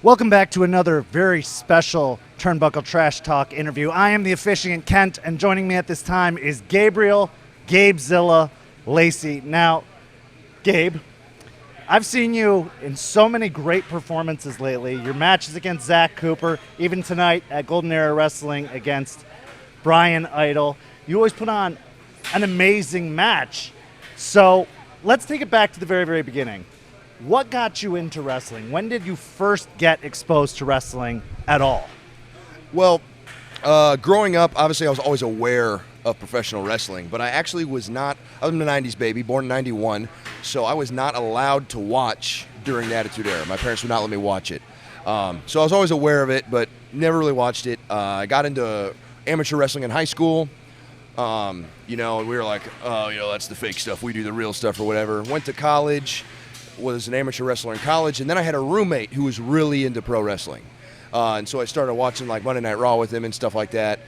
Welcome back to another very special Turnbuckle Trash Talk interview. I am the officiant Kent, and joining me at this time is Gabriel, Gabezilla, Lacey. Now, Gabe, I've seen you in so many great performances lately. Your matches against Zach Cooper, even tonight at Golden Era Wrestling against Brian Idol. You always put on an amazing match. So let's take it back to the very, very beginning. What got you into wrestling? When did you first get exposed to wrestling at all? Well, growing up, obviously I was always aware of professional wrestling, but I actually was not, I'm a 90s baby, born in 91, so I was not allowed to watch during the Attitude Era. My parents would not let me watch it. So I was always aware of it, but never really watched it. I got into amateur wrestling in high school. And we were like, oh, that's the fake stuff. We do the real stuff or whatever. Went to college. Was an amateur wrestler in college, and then I had a roommate who was really into pro wrestling, and so I started watching like Monday Night Raw with him and stuff like that,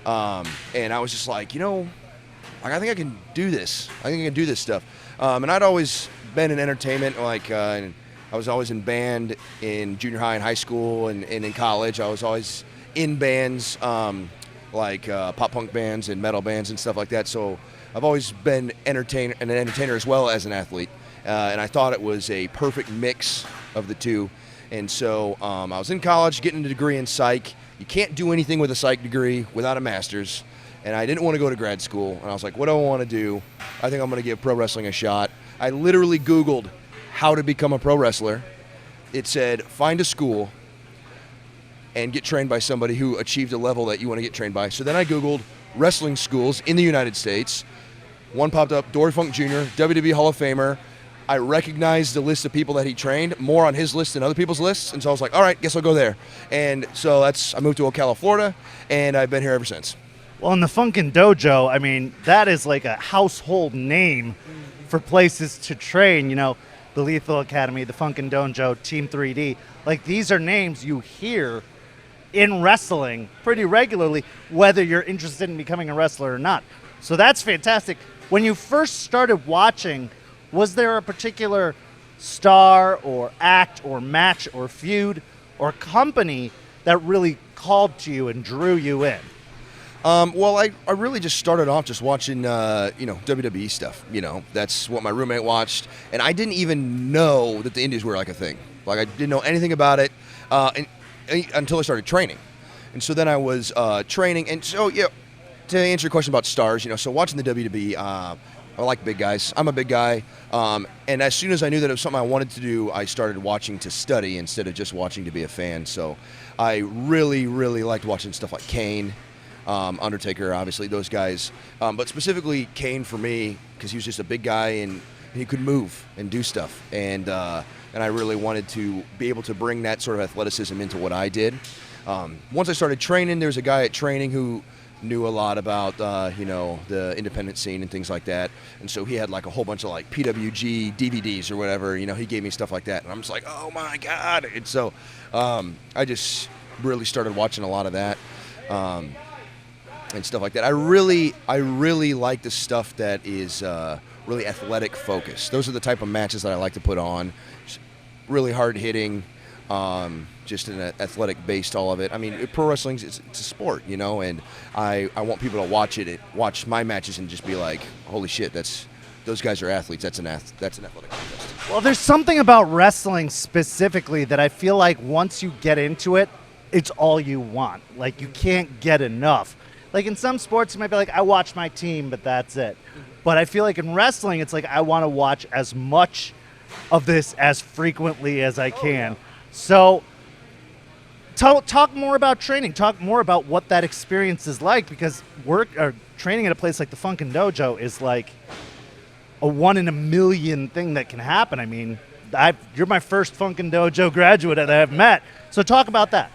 and I was just like, I think I can do this. I think I can do this stuff, and I'd always been in entertainment, I was always in band in junior high and high school, and in college I was always in bands, pop punk bands and metal bands and stuff like that, so I've always been an entertainer as well as an athlete. And I thought it was a perfect mix of the two. And so I was in college getting a degree in psych. You can't do anything with a psych degree without a master's. And I didn't want to go to grad school. And I was like, what do I want to do? I think I'm going to give pro wrestling a shot. I literally Googled how to become a pro wrestler. It said, find a school and get trained by somebody who achieved a level that you want to get trained by. So then I Googled wrestling schools in the United States. One popped up, Dory Funk Jr., WWE Hall of Famer. I recognized the list of people that he trained, more on his list than other people's lists, and so I was like, all right, guess I'll go there. And so I moved to Ocala, Florida, and I've been here ever since. Well, in the Funkin Dojo, I mean, that is like a household name for places to train, the Lethal Academy, the Funkin Dojo, Team 3D. Like, these are names you hear in wrestling pretty regularly, whether you're interested in becoming a wrestler or not. So that's fantastic. When you first started watching, was there a particular star or act or match or feud or company that really called to you and drew you in? Well, I really just started off just watching, WWE stuff. That's what my roommate watched. And I didn't even know that the indies were like a thing. Like, I didn't know anything about it until I started training. And so then I was training. And so, to answer your question about stars, so watching the WWE, I like big guys. I'm a big guy. And as soon as I knew that it was something I wanted to do, I started watching to study instead of just watching to be a fan. So I really, really liked watching stuff like Kane, Undertaker, obviously, those guys. But specifically Kane for me, because he was just a big guy and he could move and do stuff. And I really wanted to be able to bring that sort of athleticism into what I did. Once I started training, there was a guy at training who knew a lot about, the independent scene and things like that. And so he had like a whole bunch of like PWG DVDs or whatever, he gave me stuff like that. And I'm just like, oh my God. And so I just really started watching a lot of that and stuff like that. I really like the stuff that is really athletic focused. Those are the type of matches that I like to put on. Really hard hitting. Just an athletic based, all of it. I mean, pro wrestling, it's a sport, and I want people to watch my matches and just be like, holy shit, those guys are athletes. That's an athletic contest. Well, there's something about wrestling specifically that I feel like once you get into it, it's all you want. Like, you can't get enough. Like, in some sports, you might be like, I watch my team, but that's it. But I feel like in wrestling, it's like, I want to watch as much of this as frequently as I can. So talk more about training. Talk more about what that experience is like, because training at a place like the Funkin Dojo is like a 1 in a million thing that can happen. I mean, you're my first Funkin Dojo graduate that I've met. So talk about that.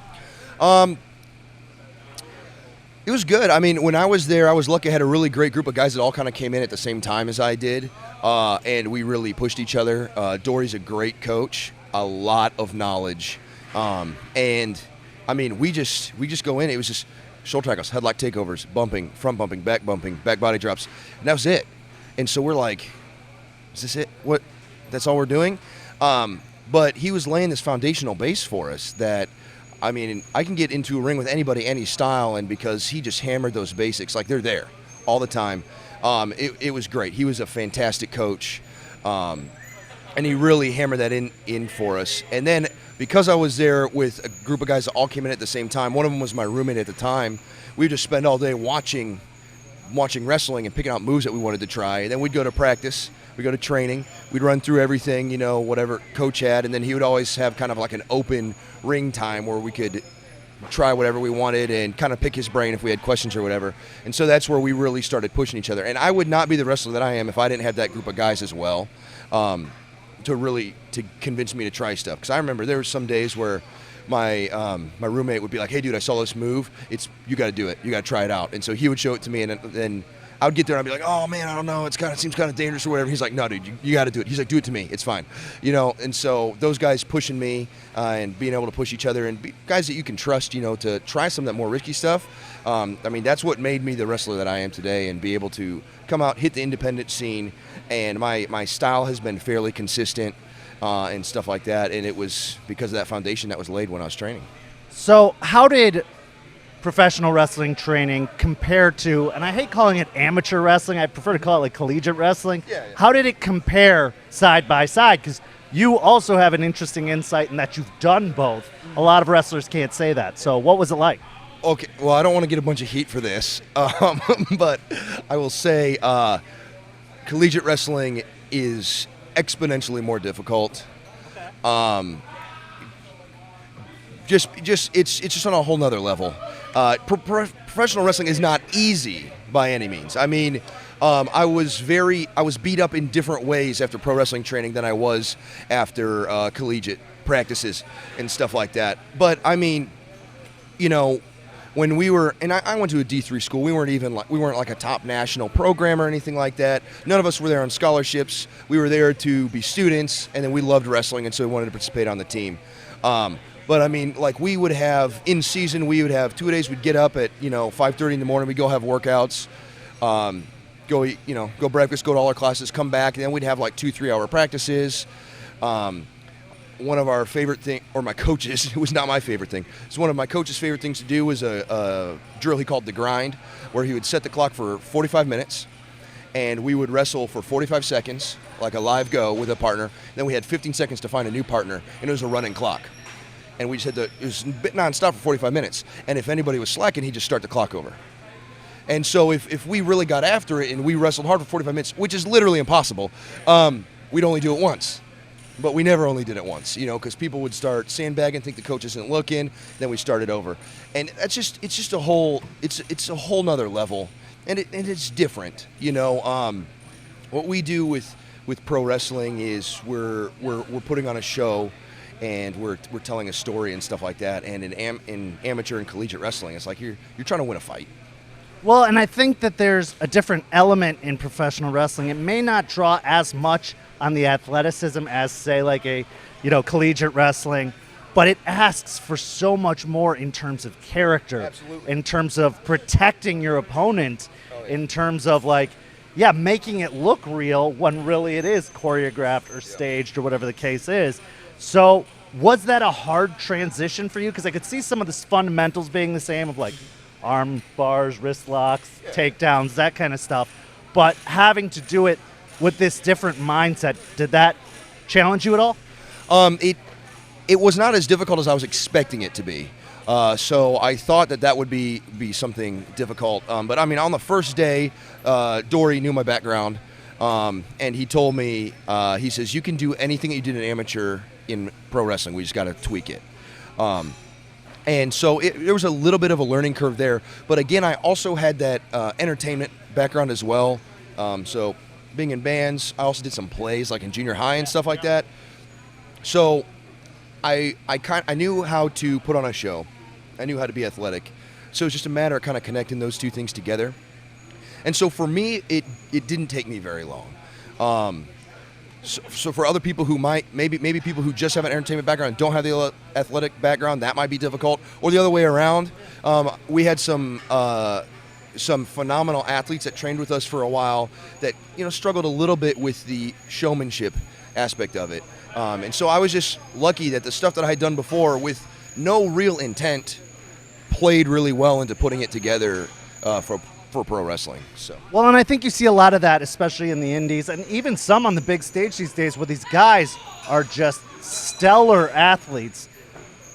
It was good. I mean, when I was there, I was lucky. I had a really great group of guys that all kind of came in at the same time as I did, and we really pushed each other. Dory's a great coach, a lot of knowledge, and I mean, we just go in. It was just shoulder tackles, headlock takeovers, bumping, front bumping, back body drops, and that was it. And so we're like, is this it? What? That's all we're doing? But he was laying this foundational base for us that, I mean, I can get into a ring with anybody, any style, and because he just hammered those basics, like they're there all the time. It was great. He was a fantastic coach, and he really hammered that in for us. And then because I was there with a group of guys that all came in at the same time, one of them was my roommate at the time, we would just spend all day watching wrestling and picking out moves that we wanted to try. And then we'd go to practice. We'd go to training. We'd run through everything, you know, whatever coach had. And then he would always have kind of like an open ring time where we could try whatever we wanted and kind of pick his brain if we had questions or whatever. And so that's where we really started pushing each other. And I would not be the wrestler that I am if I didn't have that group of guys as well to convince me to try stuff. Because I remember there were some days where my roommate would be like, hey, dude, I saw this move. You got to do it. You got to try it out. And so he would show it to me, and then I would get there and I'd be like, oh, man, I don't know. It seems kind of dangerous or whatever. He's like, no, dude, you got to do it. He's like, do it to me. It's fine. You know, and so those guys pushing me and being able to push each other and be guys that you can trust, you know, to try some of that more risky stuff. I mean, that's what made me the wrestler that I am today, and be able to come out, hit the independent scene. And my style has been fairly consistent and stuff like that. And it was because of that foundation that was laid when I was training. So how did professional wrestling training compare to, and I hate calling it amateur wrestling, I prefer to call it like collegiate wrestling. Yeah. How did it compare side by side? Because you also have an interesting insight in that you've done both. A lot of wrestlers can't say that. So what was it like? Okay, well, I don't want to get a bunch of heat for this, but I will say collegiate wrestling is exponentially more difficult. Okay. It's just on a whole nother level. Professional wrestling is not easy by any means. I mean, I was beat up in different ways after pro wrestling training than I was after collegiate practices and stuff like that. But I mean, you know, when we were, and I went to a D3 school, we weren't like a top national program or anything like that. None of us were there on scholarships. We were there to be students, and then we loved wrestling, and so we wanted to participate on the team. But I mean, like, we would have, in season, we would have 2 days, we'd get up at, 5:30 in the morning, we'd go have workouts, go eat, go breakfast, go to all our classes, come back, and then we'd have like 2-3 hour practices. One of our favorite thing, or my coaches, it was not my favorite thing. So one of my coach's favorite things to do was a drill he called the grind, where he would set the clock for 45 minutes, and we would wrestle for 45 seconds, like a live go with a partner. Then we had 15 seconds to find a new partner, and it was a running clock. And we just it was nonstop for 45 minutes. And if anybody was slacking, he'd just start the clock over. And so if we really got after it and we wrestled hard for 45 minutes, which is literally impossible, we'd only do it once. But we never only did it once, because people would start sandbagging, think the coach isn't looking, then we started over. And it's just a whole nother level. And it's different, What we do with pro wrestling is we're putting on a show, and we're telling a story and stuff like that. And in amateur and collegiate wrestling, it's like you're trying to win a fight. Well, and I think that there's a different element in professional wrestling. It may not draw as much on the athleticism as, say, like a collegiate wrestling, but it asks for so much more in terms of character. Absolutely. In terms of protecting your opponent, in terms of making it look real when really it is choreographed or staged or whatever the case is. So was that a hard transition for you? Because I could see some of the fundamentals being the same of like arm bars, wrist locks, takedowns, that kind of stuff. But having to do it with this different mindset, did that challenge you at all? It was not as difficult as I was expecting it to be. So I thought that would be something difficult. But I mean, on the first day, Dory knew my background. And he told me, he says, you can do anything that you did in amateur in pro wrestling. We just got to tweak it. And so there was a little bit of a learning curve there. But again, I also had that entertainment background as well. So being in bands, I also did some plays like in junior high and stuff like that. So I knew how to put on a show. I knew how to be athletic. So it's just a matter of kind of connecting those two things together. And so for me, it didn't take me very long. So for other people who maybe people who just have an entertainment background and don't have the athletic background, that might be difficult. Or the other way around. We had some phenomenal athletes that trained with us for a while that struggled a little bit with the showmanship aspect of it. And so I was just lucky that the stuff that I had done before with no real intent played really well into putting it together for pro wrestling. So. Well, and I think you see a lot of that, especially in the indies, and even some on the big stage these days, where these guys are just stellar athletes,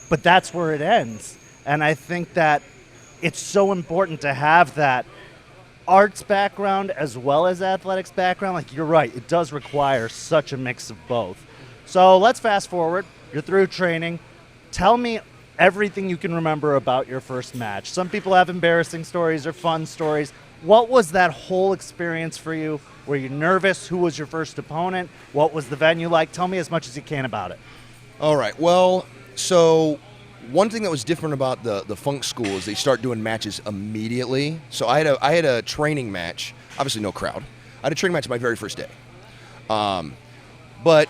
but that's where it ends. And I think that it's so important to have that arts background as well as athletics background. Like, you're right, it does require such a mix of both. So let's fast forward. You're through training. Tell me everything you can remember about your first match. Some people have embarrassing stories or fun stories. What was that whole experience for you? Were you nervous? Who was your first opponent? What was the venue like? Tell me as much as you can about it. All right. Well, so one thing that was different about the Funk school is they start doing matches immediately. So I had a training match. Obviously, no crowd. I had a training match my very first day. And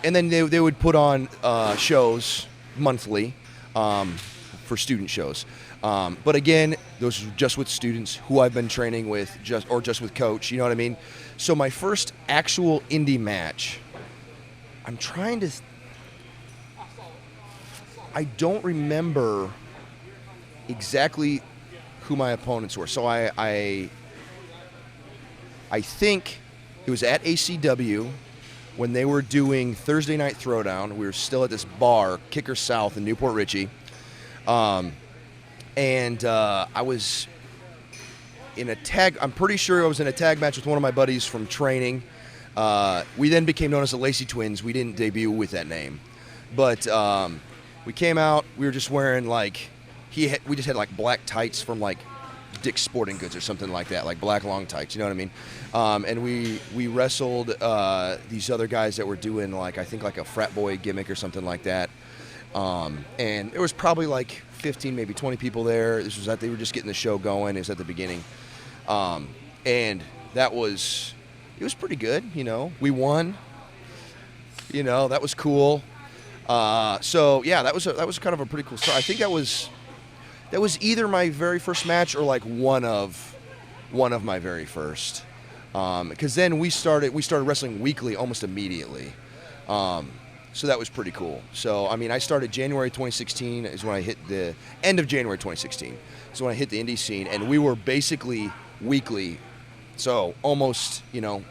then they would put on shows monthly for student shows. But again, those are just with students who I've been training with, just with coach. You know what I mean? So my first actual indie match, I don't remember exactly who my opponents were. So I think it was at ACW when they were doing Thursday Night Throwdown. We were still at this bar, Kicker South in Newport Richey. I was in a tag, I'm pretty sure I was in a tag match with one of my buddies from training. We then became known as the Lacey Twins. We didn't debut with that name. But we came out, we were just wearing we just had like black tights from like Dick's Sporting Goods or something like that, like black long tights, you know what I mean? And we wrestled these other guys that were doing I think like a frat boy gimmick or something like that. And there was probably like 15, maybe 20 people there. They were just getting the show going. It was at the beginning. And it was pretty good, you know. We won. You know, that was cool. So yeah, that was kind of a pretty cool start. I think that was either my very first match or like one of my very first. Because then we started wrestling weekly almost immediately. So that was pretty cool. So, I mean, I started January 2016 is when I hit the end of January 2016. So when I hit the indie scene, and we were basically weekly. So almost, you know,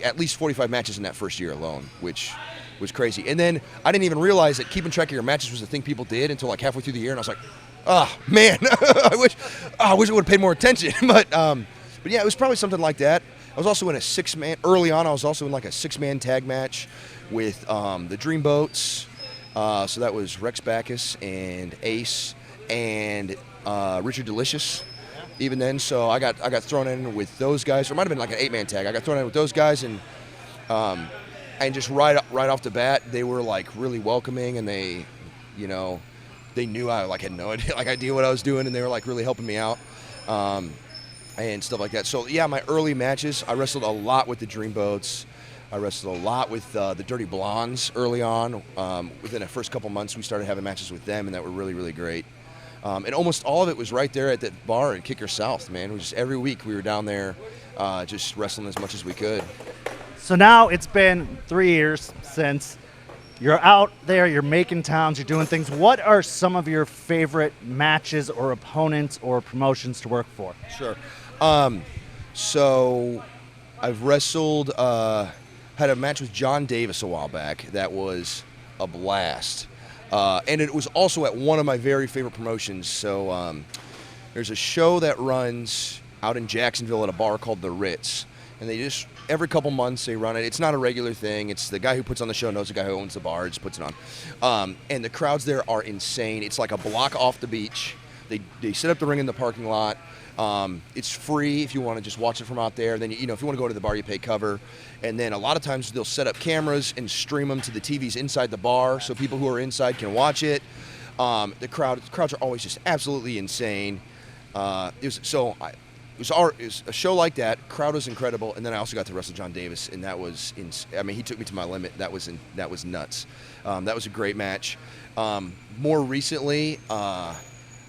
at least 45 matches in that first year alone, which was crazy. And then I didn't even realize that keeping track of your matches was the thing people did until like halfway through the year, and I was like, oh man, I wish I would have paid more attention. But yeah, it was probably something like that. I was also in a 6-man early on. I was also in like a 6-man tag match with the Dreamboats. So that was Rex Bacchus and Ace and Richard Delicious. Even then, so I got thrown in with those guys. Or it might have been like an 8-man tag. I got thrown in with those guys, and just right off the bat, they were like really welcoming, and they knew I had no idea what I was doing, and they were like really helping me out. And stuff like that. So yeah, my early matches, I wrestled a lot with the Dreamboats. I wrestled a lot with the Dirty Blondes early on. Within the first couple months, we started having matches with them, and that were really, really great. And almost all of it was right there at that bar in Kicker South, man. It was just every week we were down there just wrestling as much as we could. So now it's been 3 years since you're out there, you're making towns, you're doing things. What are some of your favorite matches or opponents or promotions to work for? Sure. So I've wrestled, had a match with John Davis a while back that was a blast. And it was also at one of my very favorite promotions. So there's a show that runs out in Jacksonville at a bar called The Ritz. And they just, every couple months they run it. It's not a regular thing. It's the guy who puts on the show knows the guy who owns the bar, just puts it on. And the crowds there are insane. It's like a block off the beach. They set up the ring in the parking lot. It's free if you want to just watch it from out there. Then, if you want to go to the bar, you pay cover. And then a lot of times they'll set up cameras and stream them to the TVs inside the bar so people who are inside can watch it. The crowds are always just absolutely insane. It was a show like that. Crowd was incredible, and then I also got to wrestle John Davis, and that was he took me to my limit. That was nuts. That was a great match. More recently,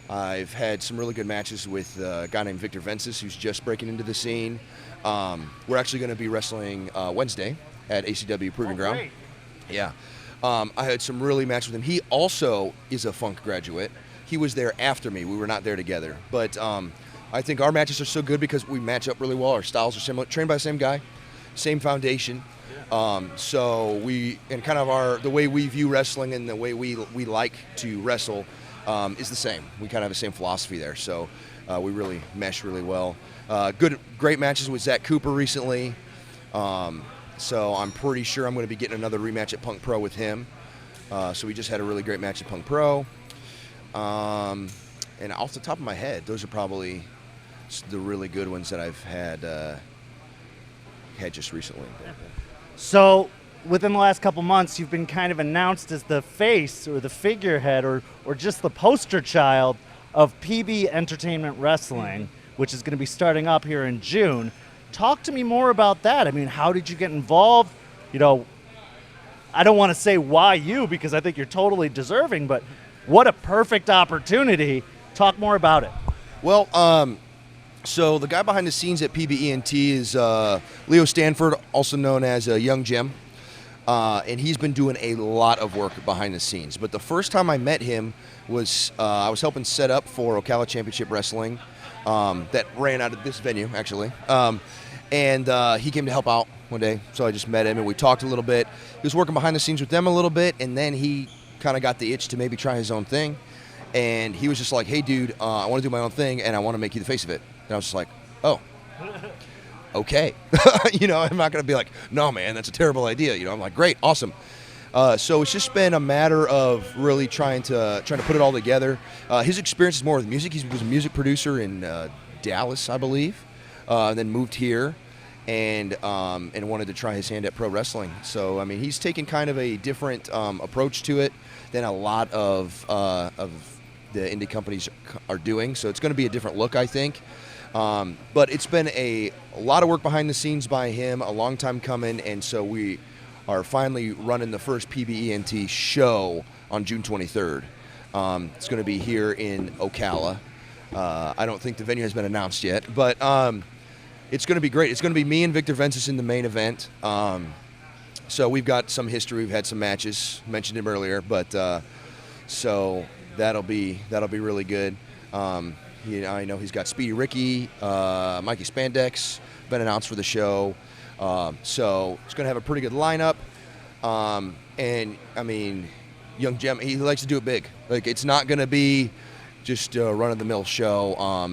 I've had some really good matches with a guy named Victor Vences, who's just breaking into the scene. We're actually going to be wrestling Wednesday at ACW Proving Ground. Yeah. I had some really matches with him. He also is a Funk graduate. He was there after me. We were not there together. But I think our matches are so good because we match up really well. Our styles are similar. Trained by the same guy, same foundation. So we, and kind of the way we view wrestling and the way we like to wrestle is the same. We kind of have the same philosophy there. So we really mesh really well. Great matches with Zach Cooper recently. So I'm pretty sure I'm going to be getting another rematch at Punk Pro with him. So we just had a really great match at Punk Pro. And off the top of my head, those are probably the really good ones that I've had just recently. So within the last couple months, you've been kind of announced as the face or the figurehead or just the poster child of PB Entertainment Wrestling, which is going to be starting up here in June. Talk to me more about that. I mean, how did you get involved? You know, I don't want to say why you, because I think you're totally deserving, but what a perfect opportunity. Talk more about it. Well, so the guy behind the scenes at PB ENT is Leo Stanford, also known as Young Jim. And he's been doing a lot of work behind the scenes. But the first time I met him was I was helping set up for Ocala Championship Wrestling that ran out of this venue, actually. And he came to help out one day, so I just met him and we talked a little bit. He was working behind the scenes with them a little bit, and then he kind of got the itch to maybe try his own thing. And he was just like, hey, dude, I want to do my own thing, and I want to make you the face of it. And I was just like, oh, okay. You know, I'm not going to be like, no, man, that's a terrible idea. You know, I'm like, great, awesome. So it's just been a matter of really trying to put it all together. His experience is more with music. He was a music producer in Dallas, I believe, then moved here and wanted to try his hand at pro wrestling. So I mean, he's taken kind of a different approach to it than a lot of the indie companies are doing. So it's going to be a different look, I think. But it's been a lot of work behind the scenes by him, a long time coming, and so we are finally running the first PB ENT show on June 23rd. It's going to be here in Ocala. I don't think the venue has been announced yet, but it's going to be great. It's going to be me and Victor Vences in the main event. So we've got some history. We've had some matches. Mentioned him earlier, but so that'll be really good. I know he's got Speedy Ricky, Mikey Spandex, been announced for the show. So it's going to have a pretty good lineup. And, I mean, Young Jim, he likes to do it big. Like, it's not going to be just a run-of-the-mill show.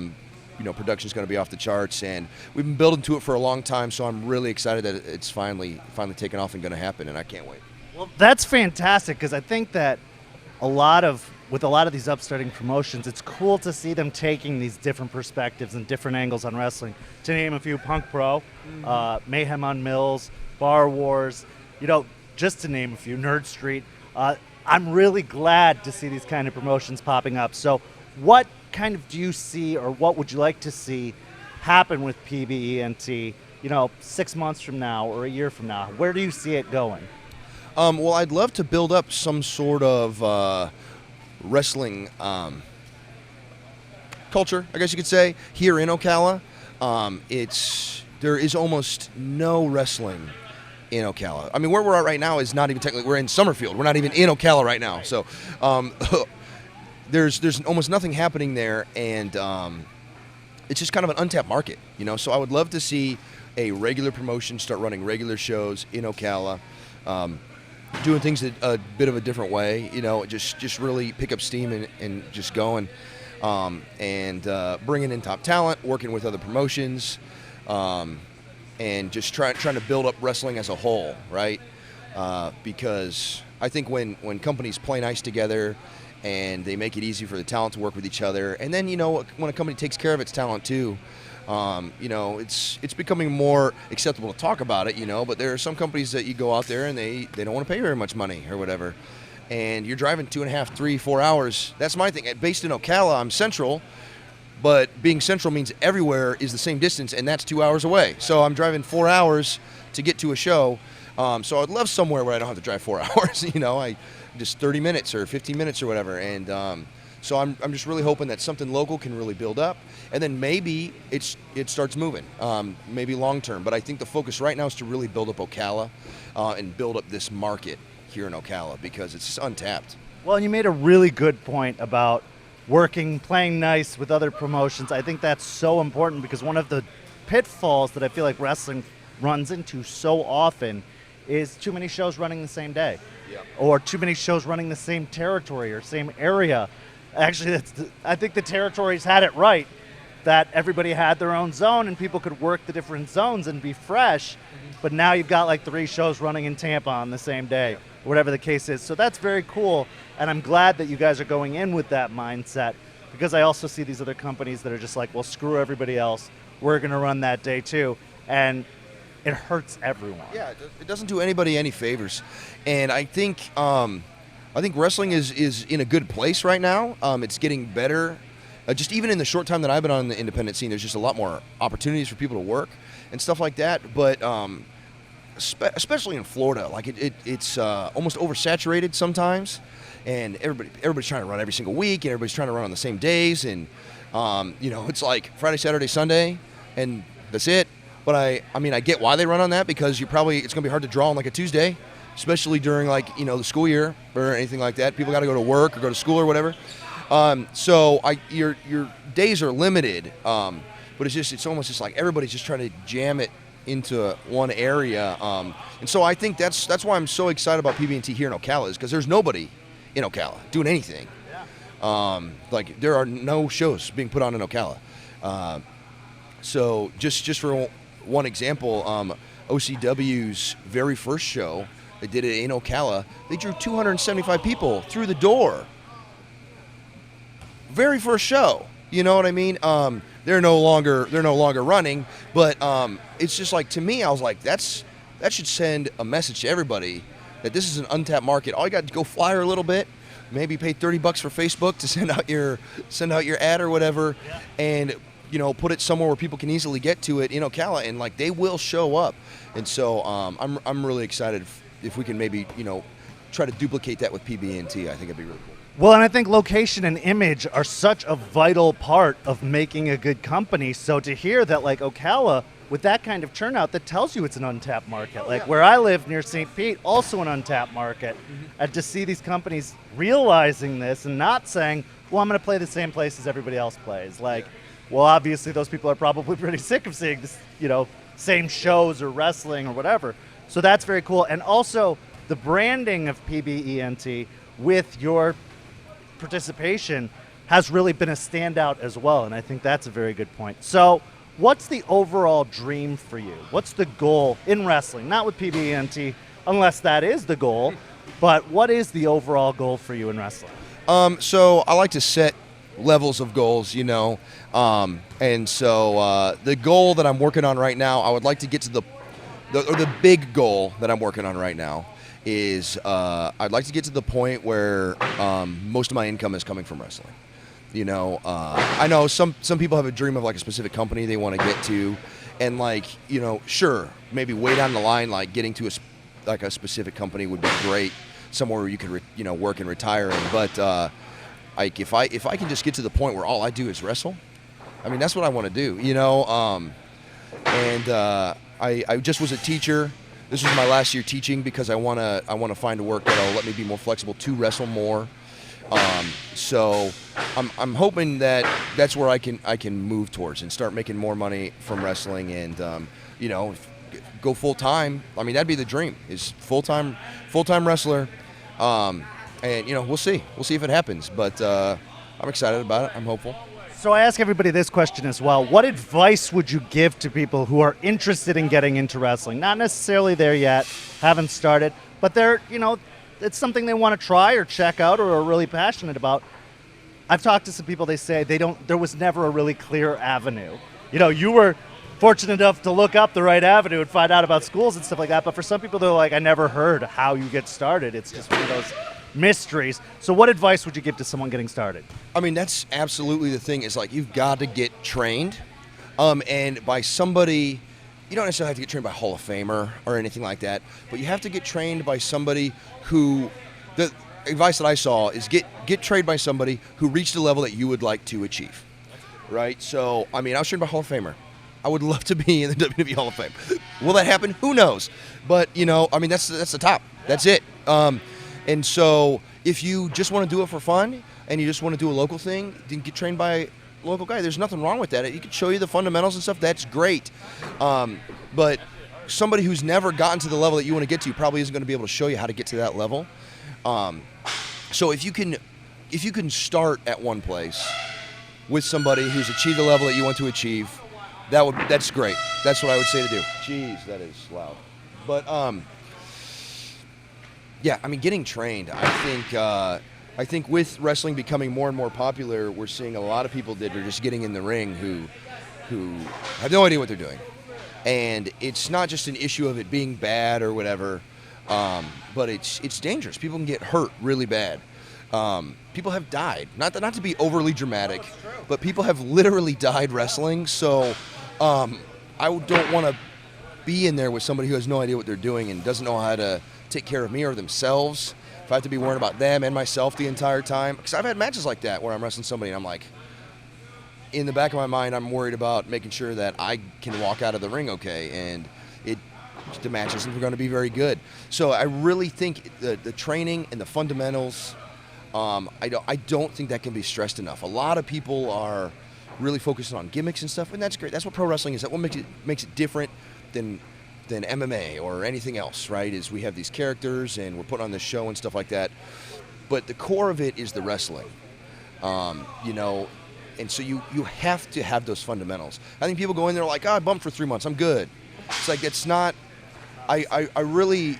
You know, production's going to be off the charts. And we've been building to it for a long time, so I'm really excited that it's finally taken off and going to happen, and I can't wait. Well, that's fantastic, because I think that with a lot of these upstarting promotions, it's cool to see them taking these different perspectives and different angles on wrestling. To name a few, Punk Pro, Mayhem on Mills, Bar Wars, you know, just to name a few, Nerd Street. I'm really glad to see these kind of promotions popping up. So what kind of do you see, or what would you like to see happen with PB ENT, you know, 6 months from now or a year from now? Where do you see it going? Well, I'd love to build up some sort of wrestling culture, I guess you could say, here in Ocala. There is almost no wrestling in Ocala. I mean, where we're at right now is not even technically, we're in Summerfield. We're not even in Ocala right now. So there's almost nothing happening there, and it's just kind of an untapped market, you know. So I would love to see a regular promotion start running regular shows in Ocala, doing things a bit of a different way, you know, just really pick up steam and just going, and bringing in top talent, working with other promotions, and just trying to build up wrestling as a whole, right? Because I think when companies play nice together and they make it easy for the talent to work with each other, and then, you know, when a company takes care of its talent too, you know, it's becoming more acceptable to talk about it, you know, but there are some companies that you go out there and they don't want to pay very much money or whatever. And you're driving 2.5, 3, 4 hours. That's my thing. Based in Ocala, I'm central, but being central means everywhere is the same distance, and that's 2 hours away. So I'm driving 4 hours to get to a show. So I'd love somewhere where I don't have to drive 4 hours, you know, just 30 minutes or 15 minutes or whatever. And so I'm just really hoping that something local can really build up, and then maybe it starts moving, maybe long term. But I think the focus right now is to really build up Ocala and build up this market here in Ocala because it's just untapped. Well, and you made a really good point about playing nice with other promotions. I think that's so important because one of the pitfalls that I feel like wrestling runs into so often is too many shows running the same day. Yeah. Or too many shows running the same territory or same area. Actually, I think the territories had it right, that everybody had their own zone and people could work the different zones and be fresh. But now you've got like 3 shows running in Tampa on the same day, or whatever the case is. So that's very cool, and I'm glad that you guys are going in with that mindset, because I also see these other companies that are just like, well, screw everybody else. We're going to run that day too, and it hurts everyone. Yeah, it doesn't do anybody any favors, and I think wrestling is in a good place right now. It's getting better. Just even in the short time that I've been on the independent scene, there's just a lot more opportunities for people to work and stuff like that. But especially in Florida, like it's almost oversaturated sometimes, and everybody's trying to run every single week, and everybody's trying to run on the same days, and it's like Friday, Saturday, Sunday, and that's it. But I mean I get why they run on that, because it's going to be hard to draw on like a Tuesday, especially during like the school year or anything like that. People got to go to work or go to school or whatever. So your days are limited, but it's almost just like everybody's just trying to jam it into one area, and so I think that's why I'm so excited about PB ENT here in Ocala, is because there's nobody in Ocala doing anything. Yeah. Like there are no shows being put on in Ocala. So just for one example, OCW's very first show, they did it in Ocala. They drew 275 people through the door. Very first show, you know what I mean? They're no longer running, but it's just like, to me, I was like, that should send a message to everybody that this is an untapped market. All you got to go flyer a little bit, maybe pay $30 for Facebook to send out your ad or whatever, yeah. And put it somewhere where people can easily get to it in Ocala, and like they will show up. And so I'm really excited if we can maybe try to duplicate that with PB ENT. I think it'd be really cool. Well, and I think location and image are such a vital part of making a good company. So to hear that, like, Ocala, with that kind of turnout, that tells you it's an untapped market. Like, where I live near St. Pete, also an untapped market. Mm-hmm. And to see these companies realizing this and not saying, well, I'm going to play the same place as everybody else plays. Like, well, obviously those people are probably pretty sick of seeing this, same shows or wrestling or whatever. So that's very cool. And also the branding of PB ENT with your participation has really been a standout as well, and I think that's a very good point. So what's the overall dream for you? What's the goal in wrestling? Not with PB ENT, unless that is the goal, but what is the overall goal for you in wrestling? So I like to set levels of goals, and so the goal that I'm working on right now, I would like to get to the big goal that I'm working on right now is I'd like to get to the point where most of my income is coming from wrestling. I know some people have a dream of like a specific company they want to get to, and like sure, maybe way down the line, like getting to a specific company would be great, somewhere where you could work and retire in. But like if I can just get to the point where all I do is wrestle, I mean that's what I want to do. I just was a teacher. This was my last year teaching because I want to find work that'll let me be more flexible to wrestle more. So I'm hoping that that's where I can move towards and start making more money from wrestling, and go full time. I mean that'd be the dream, is full time wrestler. And we'll see if it happens, but I'm excited about it. I'm hopeful. So I ask everybody this question as well. What advice would you give to people who are interested in getting into wrestling? Not necessarily there yet, haven't started, but they're, it's something they want to try or check out or are really passionate about. I've talked to some people, they say there was never a really clear avenue. You were fortunate enough to look up the right avenue and find out about schools and stuff like that, but for some people they're like, I never heard how you get started. It's just one of those mysteries. So what advice would you give to someone getting started? I mean, that's absolutely the thing, is like you've got to get trained, and by somebody. You don't necessarily have to get trained by Hall of Famer or anything like that, but you have to get trained by somebody who, the advice that I saw is get trained by somebody who reached a level that you would like to achieve, right? So, I mean, I was trained by Hall of Famer. I would love to be in the WWE Hall of Fame. Will that happen? Who knows? But, I mean, that's the top. That's it. And so if you just want to do it for fun and you just want to do a local thing, then get trained by a local guy. There's nothing wrong with that. He can show you the fundamentals and stuff. That's great. But somebody who's never gotten to the level that you want to get to probably isn't going to be able to show you how to get to that level. So if you can start at one place with somebody who's achieved the level that you want to achieve, that's great. That's what I would say to do. Jeez, that is loud. But yeah, I mean, getting trained. I think with wrestling becoming more and more popular, we're seeing a lot of people that are just getting in the ring who have no idea what they're doing, and it's not just an issue of it being bad or whatever, but it's dangerous. People can get hurt really bad. People have died. Not to be overly dramatic, but people have literally died wrestling. So I don't want to be in there with somebody who has no idea what they're doing and doesn't know how to take care of me or themselves. If I have to be worrying about them and myself the entire time, because I've had matches like that where I'm wrestling somebody and I'm like, in the back of my mind, I'm worried about making sure that I can walk out of the ring okay, and the match isn't going to be very good. So I really think the training and the fundamentals, I don't think that can be stressed enough. A lot of people are really focusing on gimmicks and stuff, and that's great. That's what pro wrestling is. That's what makes it different than MMA or anything else, right? Is we have these characters and we're putting on this show and stuff like that. But the core of it is the wrestling, and so you have to have those fundamentals. I think people go in there like, I bumped for 3 months, I'm good. It's like, it's not. I really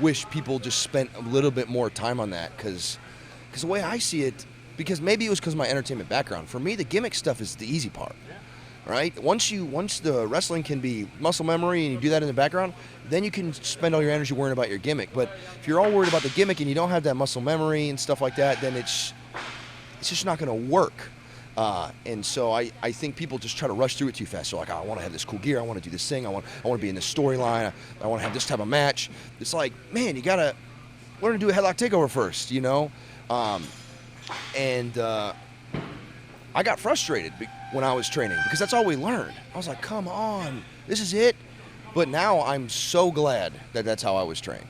wish people just spent a little bit more time on that, because the way I see it, because maybe it was because of my entertainment background. For me, the gimmick stuff is the easy part, right? Once the wrestling can be muscle memory and you do that in the background, then you can spend all your energy worrying about your gimmick. But if you're all worried about the gimmick and you don't have that muscle memory and stuff like that, then it's just not going to work. And so I think people just try to rush through it too fast. So like, I want to have this cool gear. I want to do this thing. I want to be in this storyline. I want to have this type of match. It's like, man, you got to learn to do a headlock takeover first, And I got frustrated when I was training because that's all we learned. I was like, come on, this is it. But now I'm so glad that that's how I was trained.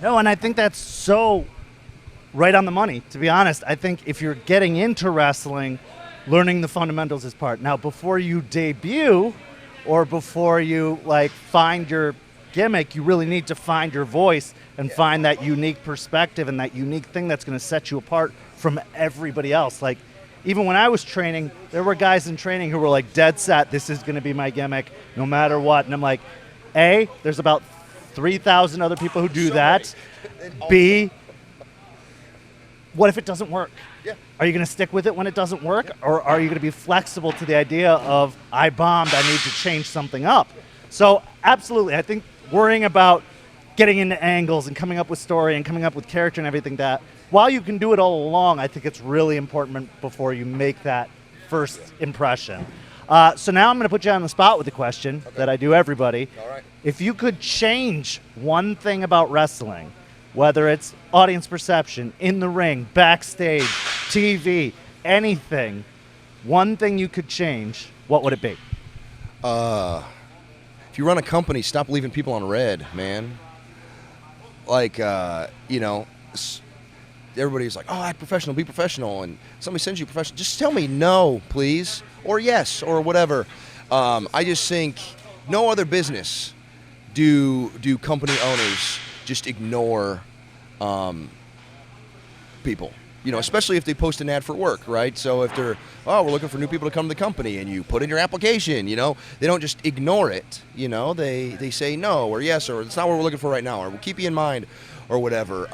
No, and I think that's so right on the money, to be honest. I think if you're getting into wrestling, learning the fundamentals is part. Now, before you debut or before you find your gimmick, you really need to find your voice and find that unique perspective and that unique thing that's going to set you apart from everybody else. Like, even when I was training, there were guys in training who were like dead set, this is going to be my gimmick no matter what. And I'm like, A, there's about 3,000 other people who do that. B, what if it doesn't work? Yeah. Are you going to stick with it when it doesn't work? Or are you going to be flexible to the idea of, I bombed, I need to change something up? So absolutely, I think worrying about getting into angles and coming up with story and coming up with character and everything, that while you can do it all along, I think it's really important before you make that first impression. So now I'm going to put you on the spot with a question that I do everybody. All right. If you could change one thing about wrestling, whether it's audience perception, in the ring, backstage, TV, anything, one thing you could change, what would it be? If you run a company, stop leaving people on red, man. Like, everybody's like, oh, act professional, be professional, and somebody sends you professional. Just tell me no, please, or yes, or whatever. I just think no other business do company owners just ignore people. Especially if they post an ad for work, right? So if they're, we're looking for new people to come to the company, and you put in your application, they don't just ignore it. They say no or yes, or it's not what we're looking for right now, or we'll keep you in mind, or whatever.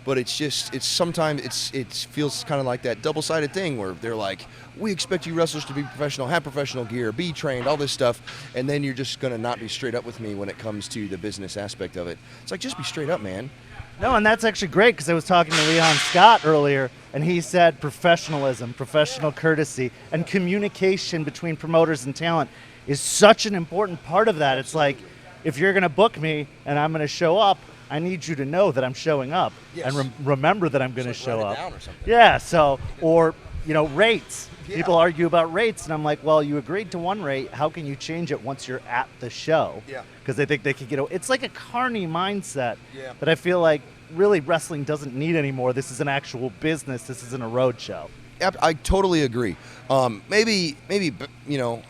But sometimes it feels kind of like that double-sided thing where they're like, we expect you wrestlers to be professional, have professional gear, be trained, all this stuff, and then you're just going to not be straight up with me when it comes to the business aspect of it. It's like, just be straight up, man. No, and that's actually great, because I was talking to Leon Scott earlier, and he said professionalism, professional courtesy, and communication between promoters and talent is such an important part of that. It's like, if you're going to book me and I'm going to show up, I need you to know that I'm showing up, yes, and remember that I'm going to show up. Down or something. Yeah, so, or rates. Yeah. People argue about rates, and I'm like, well, you agreed to one rate. How can you change it once you're at the show? Yeah. Because they think they can get. It's like a carny mindset Yeah. that I feel like really wrestling doesn't need anymore. This is an actual business. This isn't a road show. I totally agree. Maybe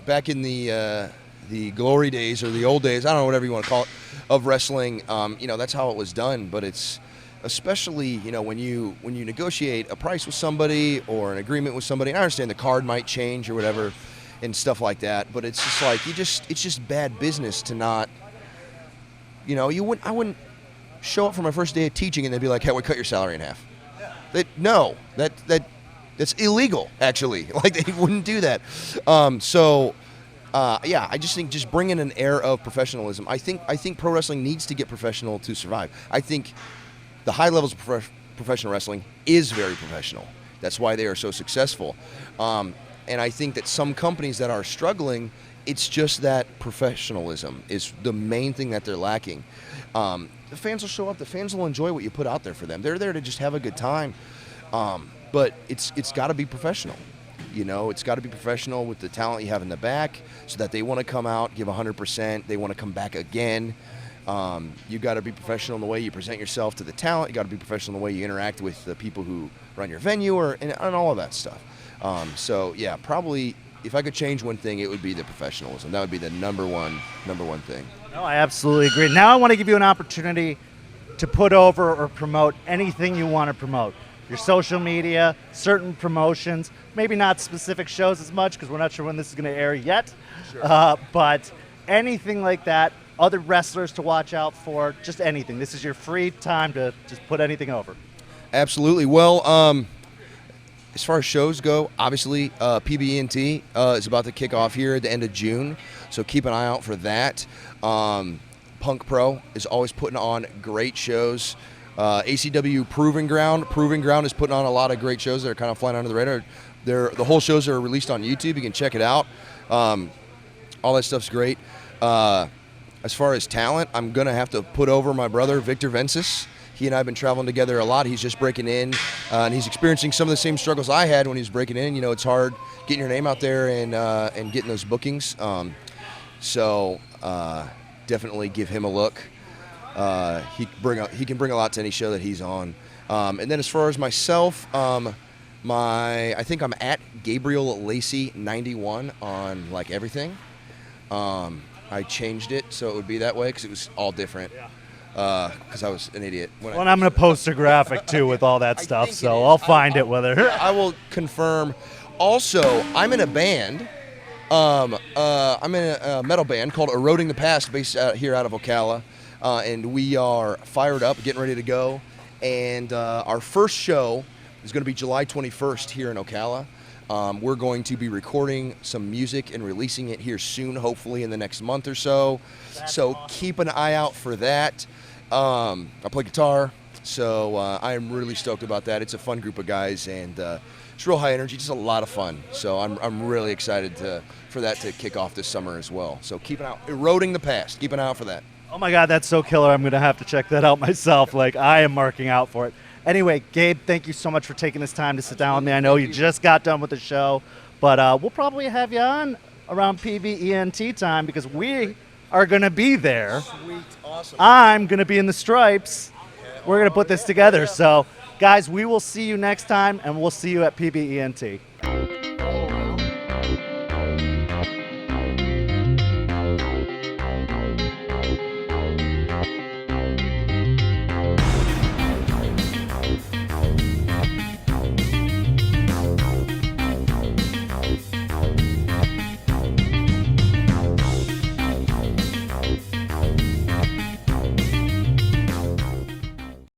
back in the glory days or the old days, I don't know, whatever you want to call it, of wrestling, that's how it was done. But it's especially, when you negotiate a price with somebody or an agreement with somebody. I understand the card might change or whatever and stuff like that, but it's just like it's just bad business to not. I wouldn't show up for my first day of teaching and they'd be like, "Hey, we cut your salary in half." That's illegal, actually. Like, they wouldn't do that. I just think just bring in an air of professionalism. I think pro wrestling needs to get professional to survive. I think the high levels of professional wrestling is very professional. That's why they are so successful. And I think that some companies that are struggling, it's just that professionalism is the main thing that they're lacking. The fans will show up. The fans will enjoy what you put out there for them. They're there to just have a good time. But it's got to be professional. It's got to be professional with the talent you have in the back so that they want to come out, give 100%. They want to come back again. You got to be professional in the way you present yourself to the talent. You got to be professional in the way you interact with the people who run your venue and all of that stuff. Probably if I could change one thing, it would be the professionalism. That would be the number one thing. No, I absolutely agree. Now I want to give you an opportunity to put over or promote anything you want to promote. Your social media, certain promotions, maybe not specific shows as much because we're not sure when this is going to air yet. Sure. But anything like that, other wrestlers to watch out for, just anything. This is your free time to just put anything over. Absolutely. Well, as far as shows go, obviously PB ENT is about to kick off here at the end of June, so keep an eye out for that. Punk Pro is always putting on great shows. ACW Proving Ground is putting on a lot of great shows that are kind of flying under the radar. The whole shows are released on YouTube. You can check it out. All that stuff's great. As far as talent, I'm going to have to put over my brother, Victor Vences. He and I have been traveling together a lot. He's just breaking in, and he's experiencing some of the same struggles I had when he was breaking in. It's hard getting your name out there and getting those bookings. Definitely give him a look. He can bring a lot to any show that he's on. And then as far as myself, I think I'm at Gabriel Lacey 91 on like everything. I changed it so it would be that way because it was all different. Because I was an idiot. And I'm going to post a graphic too with all that stuff, so I'll find it whether. I will confirm. Also, I'm in a band. I'm in a metal band called Eroding the Past, based here out of Ocala. And we are fired up, getting ready to go. And our first show is going to be July 21st here in Ocala. We're going to be recording some music and releasing it here soon, hopefully in the next month or so. So awesome. Keep an eye out for that. I play guitar, so I'm really stoked about that. It's a fun group of guys, and it's real high energy, just a lot of fun. So I'm really excited for that to kick off this summer as well. So keep an eye out. Eroding the Past. Keep an eye out for that. Oh my God, that's so killer. I'm going to have to check that out myself. Like, I am marking out for it. Anyway, Gabe, thank you so much for taking this time to sit down with me. I know you just got done with the show, but we'll probably have you on around PB ENT time because we are going to be there. Sweet, awesome. I'm going to be in the stripes. We're going to put this together. So, guys, we will see you next time, and we'll see you at PB ENT.